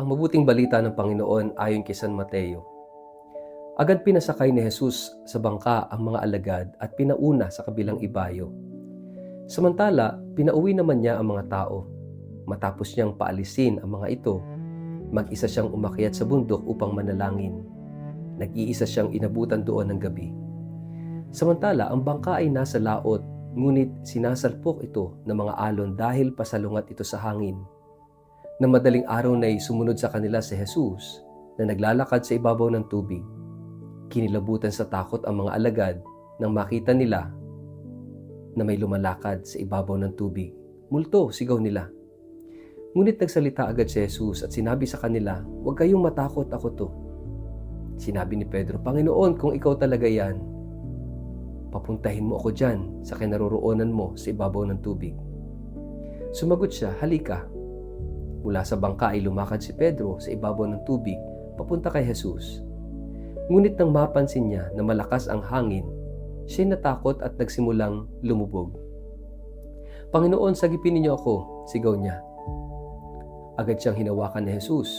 Ang mabuting balita ng Panginoon ayon kay San Mateo. Agad pinasakay ni Jesus sa bangka ang mga alagad at pinauna sa kabilang ibayo. Samantala, pinauwi naman niya ang mga tao. Matapos niyang paalisin ang mga ito, mag-isa siyang umakyat sa bundok upang manalangin. Nag-iisa siyang inabutan doon ng gabi. Samantala, ang bangka ay nasa laot, ngunit sinasalpok ito ng mga alon dahil pasalungat ito sa hangin. Na madaling araw na'y sumunod sa kanila si Jesus na naglalakad sa ibabaw ng tubig. Kinilabutan sa takot ang mga alagad nang makita nila na may lumalakad sa ibabaw ng tubig. Multo, sigaw nila. Ngunit nagsalita agad si Jesus at sinabi sa kanila, "Huwag kayong matakot, ako to." Sinabi ni Pedro, "Panginoon, kung ikaw talaga yan, papuntahin mo ako dyan sa kinaroroonan mo sa ibabaw ng tubig." Sumagot siya, "Halika." Mula sa bangka ay lumakad si Pedro sa ibabaw ng tubig papunta kay Jesus. Ngunit nang mapansin niya na malakas ang hangin, siya'y natakot at nagsimulang lumubog. "Panginoon, sagipin niyo ako," sigaw niya. Agad siyang hinawakan ni Jesus.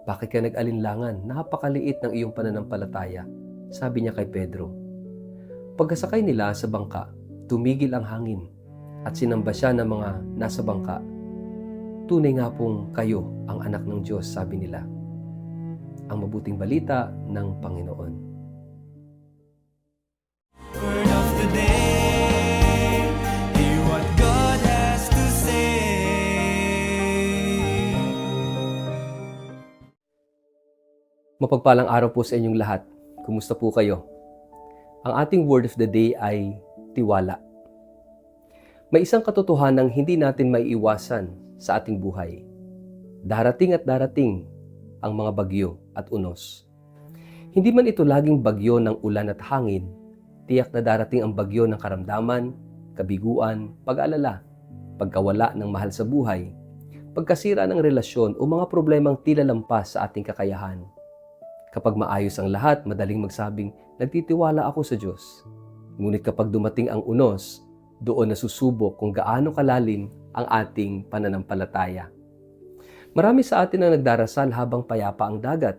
"Bakit ka nag-alinlangan? Napakaliit ng iyong pananampalataya," sabi niya kay Pedro. Pagkasakay nila sa bangka, tumigil ang hangin at sinamba siya ng mga nasa bangka. "Tunay nga pong kayo ang anak ng Diyos," sabi nila. Ang mabuting balita ng Panginoon. Word of the day, hear what God has to say. Mapagpalang araw po sa inyong lahat. Kumusta po kayo? Ang ating word of the day ay tiwala. May isang katotohanang hindi natin maiiwasan sa ating buhay. Darating at darating ang mga bagyo at unos. Hindi man ito laging bagyo ng ulan at hangin, tiyak na darating ang bagyo ng karamdaman, kabiguan, pag-alala, pagkawala ng mahal sa buhay, pagkasira ng relasyon o mga problemang tila lampas sa ating kakayahan. Kapag maayos ang lahat, madaling magsabing, "Nagtitiwala ako sa Diyos." Ngunit kapag dumating ang unos, doon nasusubok kung gaano kalalim ang ating pananampalataya. Marami sa atin ang nagdarasal habang payapa ang dagat.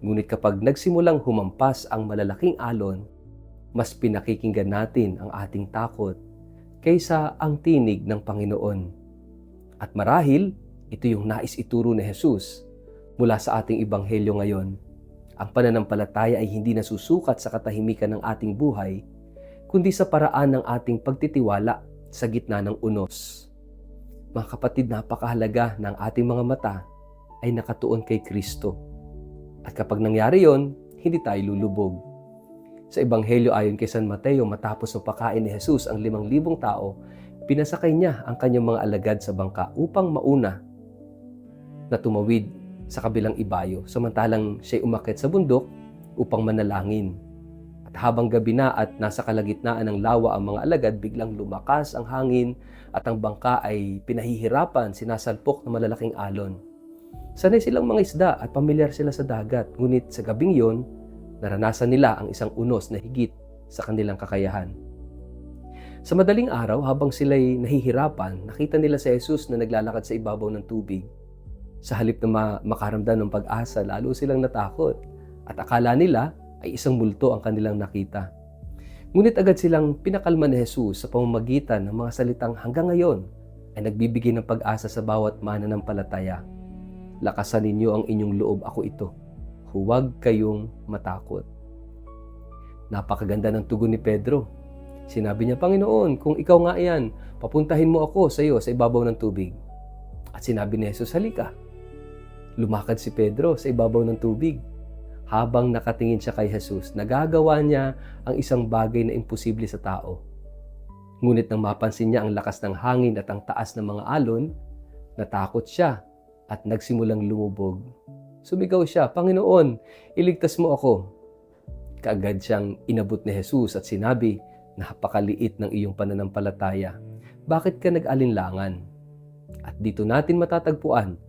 Ngunit kapag nagsimulang humampas ang malalaking alon, mas pinakikinggan natin ang ating takot kaysa ang tinig ng Panginoon. At marahil, ito yung nais ituro ni Jesus mula sa ating ebanghelyo ngayon. Ang pananampalataya ay hindi nasusukat sa katahimikan ng ating buhay, kundi sa paraan ng ating pagtitiwala sa gitna ng unos. Mga kapatid, napakahalaga na ang ating mga mata ay nakatuon kay Kristo. At kapag nangyari yon, hindi tayo lulubog. Sa Ebanghelyo ayon kay San Mateo, matapos mapakain ni Jesus ang 5,000 tao, pinasakay niya ang kanyang mga alagad sa bangka upang mauna na tumawid sa kabilang ibayo, samantalang siya'y umakyat sa bundok upang manalangin. At habang gabi na at nasa kalagitnaan ng lawa ang mga alagad, biglang lumakas ang hangin at ang bangka ay pinahihirapan, sinasalpok ng malalaking alon. Sanay silang mga isda at pamilyar sila sa dagat, ngunit sa gabing yon, naranasan nila ang isang unos na higit sa kanilang kakayahan. Sa madaling araw, habang sila'y nahihirapan, nakita nila si Jesus na naglalakad sa ibabaw ng tubig. Sa halip na makaramdam ng pag-asa, lalo silang natakot at akala nila ay isang multo ang kanilang nakita. Ngunit agad silang pinakalma ni Jesus sa pamamagitan ng mga salitang hanggang ngayon ay nagbibigay ng pag-asa sa bawat mananampalataya. "Lakasan ninyo ang inyong loob, ako ito. Huwag kayong matakot." Napakaganda ng tugon ni Pedro. Sinabi niya, "Panginoon, kung ikaw nga yan, papuntahin mo ako sa iyo sa ibabaw ng tubig." At sinabi ni Jesus, "Halika." Lumakad si Pedro sa ibabaw ng tubig. Habang nakatingin siya kay Jesus, nagagawa niya ang isang bagay na imposible sa tao. Ngunit nang mapansin niya ang lakas ng hangin at ang taas ng mga alon, natakot siya at nagsimulang lumubog. Sumigaw siya, "Panginoon, iligtas mo ako." Kaagad siyang inabot ni Jesus at sinabi, "Napakaliit ng iyong pananampalataya. Bakit ka nag-alinlangan?" At dito natin matatagpuan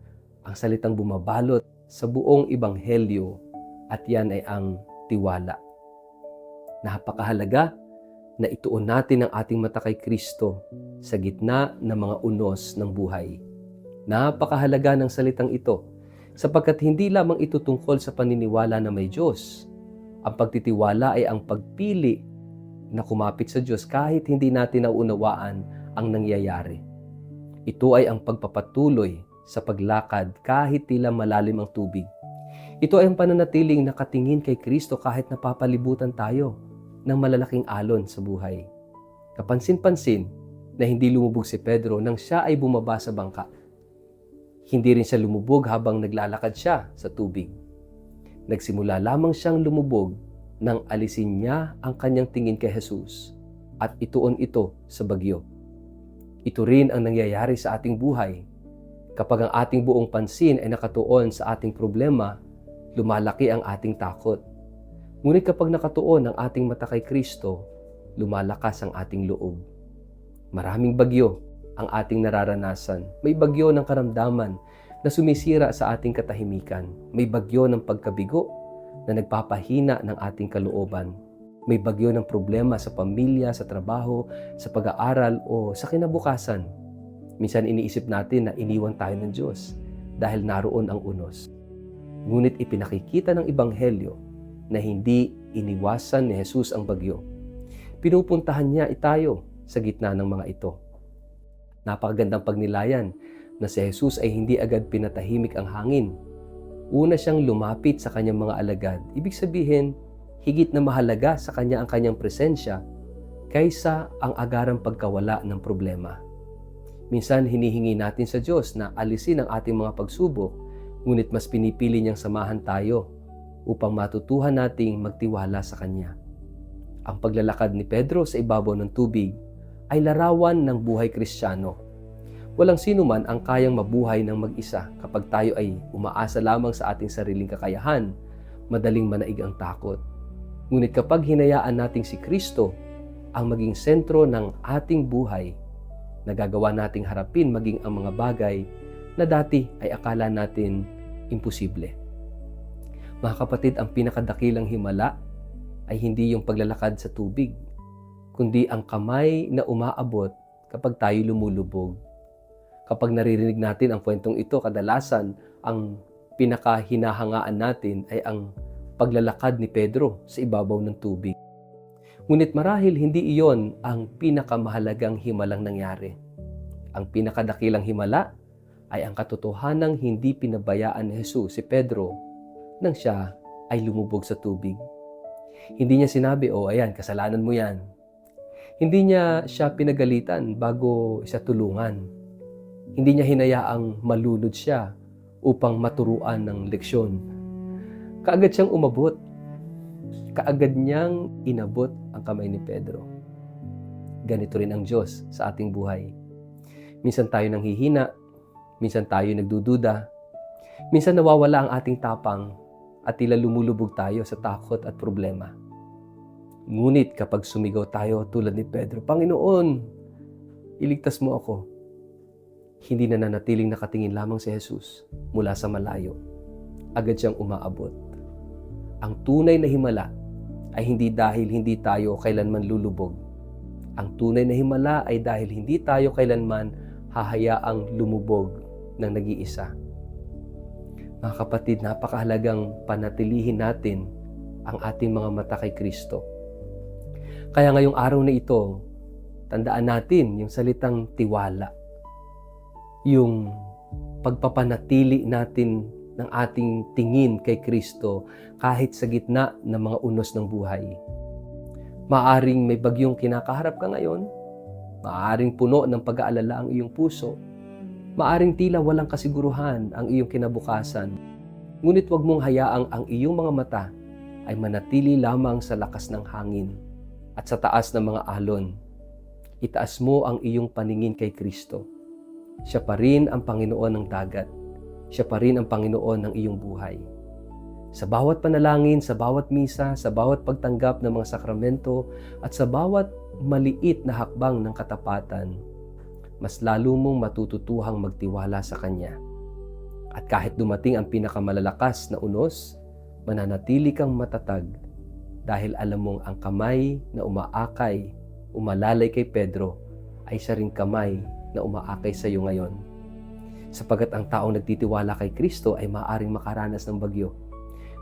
ang salitang bumabalot sa buong ebanghelyo, at yan ay ang tiwala. Napakahalaga na ituon natin ang ating mata kay Kristo sa gitna ng mga unos ng buhay. Napakahalaga ng salitang ito sapagkat hindi lamang ito tungkol sa paniniwala na may Diyos. Ang pagtitiwala ay ang pagpili na kumapit sa Diyos kahit hindi natin naunawaan ang nangyayari. Ito ay ang pagpapatuloy sa paglakad kahit tila malalim ang tubig. Ito ay ang pananatiling nakatingin kay Kristo kahit napapalibutan tayo ng malalaking alon sa buhay. Kapansin-pansin na hindi lumubog si Pedro nang siya ay bumaba sa bangka. Hindi rin siya lumubog habang naglalakad siya sa tubig. Nagsimula lamang siyang lumubog nang alisin niya ang kanyang tingin kay Jesus at ituon ito sa bagyo. Ito rin ang nangyayari sa ating buhay. Kapag ang ating buong pansin ay nakatuon sa ating problema, lumalaki ang ating takot. Ngunit kapag nakatuon ang ating mata kay Kristo, lumalakas ang ating loob. Maraming bagyo ang ating nararanasan. May bagyo ng karamdaman na sumisira sa ating katahimikan. May bagyo ng pagkabigo na nagpapahina ng ating kalooban. May bagyo ng problema sa pamilya, sa trabaho, sa pag-aaral o sa kinabukasan. Minsan iniisip natin na iniwan tayo ng Diyos dahil naroon ang unos. Ngunit ipinakikita ng Ebanghelyo na hindi iniwasan ni Jesus ang bagyo. Pinupuntahan niya tayo sa gitna ng mga ito. Napakagandang pagnilayan na si Jesus ay hindi agad pinatahimik ang hangin. Una siyang lumapit sa kanyang mga alagad. Ibig sabihin, higit na mahalaga sa kanya ang kanyang presensya kaysa ang agarang pagkawala ng problema. Minsan hinihingi natin sa Diyos na alisin ang ating mga pagsubok, ngunit mas pinipili niyang samahan tayo upang matutuhan nating magtiwala sa Kanya. Ang paglalakad ni Pedro sa ibabaw ng tubig ay larawan ng buhay Kristiyano. Walang sino man ang kayang mabuhay ng mag-isa kapag tayo ay umaasa lamang sa ating sariling kakayahan, madaling manaig ang takot. Ngunit kapag hinayaan nating si Kristo ang maging sentro ng ating buhay, nagagawa nating harapin maging ang mga bagay na dati ay akala natin imposible. Mga kapatid, ang pinakadakilang himala ay hindi yung paglalakad sa tubig, kundi ang kamay na umaabot kapag tayo lumulubog. Kapag naririnig natin ang kwentong ito, kadalasan ang pinakahinahangaan natin ay ang paglalakad ni Pedro sa ibabaw ng tubig. Ngunit marahil hindi iyon ang pinakamahalagang himalang nangyari. Ang pinakadakilang himala ay ang katotohanang hindi pinabayaan ni Jesus si Pedro nang siya ay lumubog sa tubig. Hindi niya sinabi, ayan, kasalanan mo yan. Hindi niya siya pinagalitan bago siya tulungan. Hindi niya hinayaang malunod siya upang maturuan ng leksyon. Kaagad siyang umabot. Kaagad niyang inabot ang kamay ni Pedro. Ganito rin ang Diyos sa ating buhay. Minsan tayo nanghihina, minsan tayo nagdududa, minsan nawawala ang ating tapang at tila lumulubog tayo sa takot at problema. Ngunit kapag sumigaw tayo tulad ni Pedro, Panginoon, iligtas mo ako. Hindi na nanatiling nakatingin lamang si Jesus mula sa malayo. Agad siyang umaabot. Ang tunay na himala ay hindi dahil hindi tayo kailanman lulubog. Ang tunay na himala ay dahil hindi tayo kailanman hahayaang lumubog ng nag-iisa. Mga kapatid, napakahalagang panatilihin natin ang ating mga mata kay Kristo. Kaya ngayong araw na ito, tandaan natin yung salitang tiwala. Yung pagpapanatili natin ng ating tingin kay Kristo kahit sa gitna ng mga unos ng buhay. Maaring may bagyong kinakaharap ka ngayon, maaring puno ng pag-aalala ang iyong puso, maaring tila walang kasiguruhan ang iyong kinabukasan, ngunit huwag mong hayaang ang iyong mga mata ay manatili lamang sa lakas ng hangin at sa taas ng mga alon. Itaas mo ang iyong paningin kay Kristo. Siya pa rin ang Panginoon ng dagat. Siya pa rin ang Panginoon ng iyong buhay. Sa bawat panalangin, sa bawat misa, sa bawat pagtanggap ng mga sakramento, at sa bawat maliit na hakbang ng katapatan, mas lalo mong matututuhang magtiwala sa Kanya. At kahit dumating ang pinakamalalakas na unos, mananatili kang matatag dahil alam mong ang kamay na umaakay, umalalay kay Pedro, ay siya ring kamay na umaakay sa iyo ngayon. Sapagat ang taong nagtitiwala kay Kristo ay maaaring makaranas ng bagyo.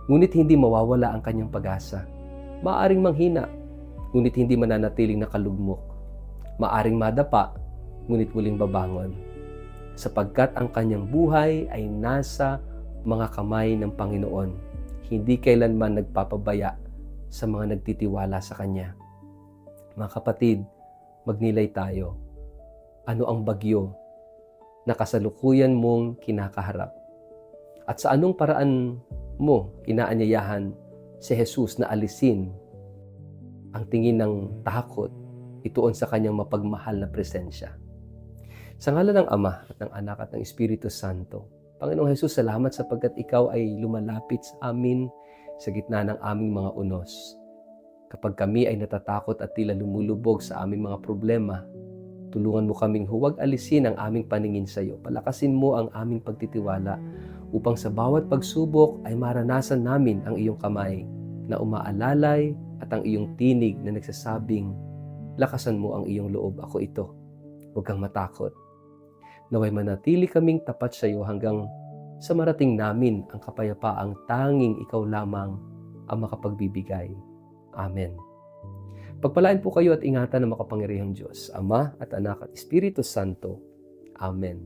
Ngunit hindi mawawala ang kanyang pag-asa. Maaaring manghina, ngunit hindi mananatiling nakalugmok. Maaaring madapa, ngunit muling babangon. Sapagkat ang kanyang buhay ay nasa mga kamay ng Panginoon. Hindi kailanman nagpapabaya sa mga nagtitiwala sa Kanya. Mga kapatid, magnilay tayo. Ano ang bagyo na kasalukuyan mong kinakaharap? At sa anong paraan mo inaanyayahan si Jesus na alisin ang tingin ng takot ituon sa kanyang mapagmahal na presensya? Sa ngalan ng Ama at ng Anak at ng Espiritu Santo, Panginoong Jesus, salamat sapagkat Ikaw ay lumalapit sa amin sa gitna ng aming mga unos. Kapag kami ay natatakot at tila lumulubog sa aming mga problema, tulungan mo kaming huwag alisin ang aming paningin sa iyo. Palakasin mo ang aming pagtitiwala upang sa bawat pagsubok ay maranasan namin ang iyong kamay na umaalalay at ang iyong tinig na nagsasabing, lakasan mo ang iyong loob, ako ito. Huwag kang matakot. Naway manatili kaming tapat sa iyo hanggang sa marating namin ang kapayapaang tanging ikaw lamang ang makapagbibigay. Amen. Pagpalain po kayo at ingatan ng makapangyarihang Diyos, Ama at Anak at Espiritu Santo. Amen.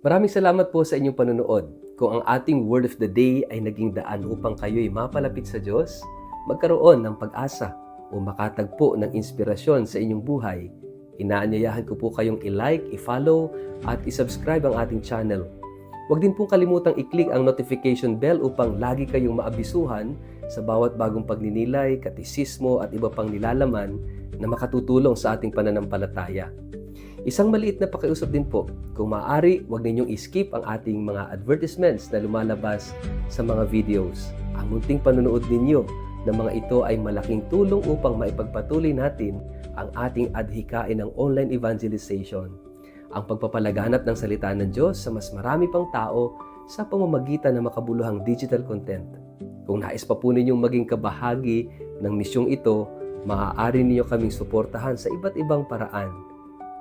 Maraming salamat po sa inyong panonood. Kung ang ating Word of the Day ay naging daan upang kayo'y mapalapit sa Diyos, magkaroon ng pag-asa o makatagpo ng inspirasyon sa inyong buhay, inaanyayahan ko po kayong i-like, i-follow at i-subscribe ang ating channel. Huwag din pong kalimutang i-click ang notification bell upang lagi kayong maabisuhan sa bawat bagong pagninilay, katisismo at iba pang nilalaman na makatutulong sa ating pananampalataya. Isang maliit na pakiusap din po, kung maaari, huwag ninyong i-skip ang ating mga advertisements na lumalabas sa mga videos. Ang munting panonood ninyo ng mga ito ay malaking tulong upang maipagpatuloy natin ang ating adhikain ng online evangelization, ang pagpapalaganap ng salita ng Diyos sa mas marami pang tao sa pamamagitan ng makabuluhang digital content. Kung nais pa po ninyong maging kabahagi ng misyong ito, maaari ninyo kaming suportahan sa iba't ibang paraan.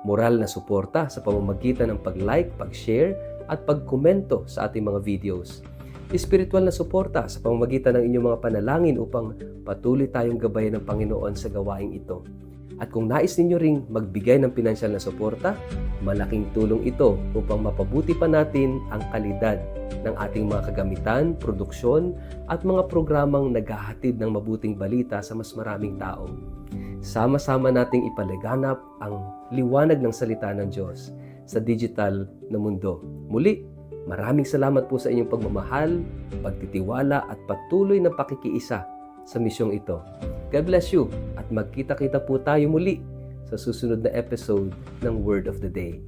Moral na suporta sa pamamagitan ng pag-like, pag-share at pag-komento sa ating mga videos. Espiritual na suporta sa pamamagitan ng inyong mga panalangin upang patuloy tayong gabayan ng Panginoon sa gawaing ito. At kung nais ninyo ring magbigay ng pinansyal na suporta, malaking tulong ito upang mapabuti pa natin ang kalidad ng ating mga kagamitan, produksyon at mga programang naghahatid ng mabuting balita sa mas maraming tao. Sama-sama nating ipalaganap ang liwanag ng salita ng Diyos sa digital na mundo. Muli, maraming salamat po sa inyong pagmamahal, pagtitiwala at patuloy na pakikiisa sa misyong ito. God bless you at magkita-kita po tayo muli sa susunod na episode ng Word of the Day.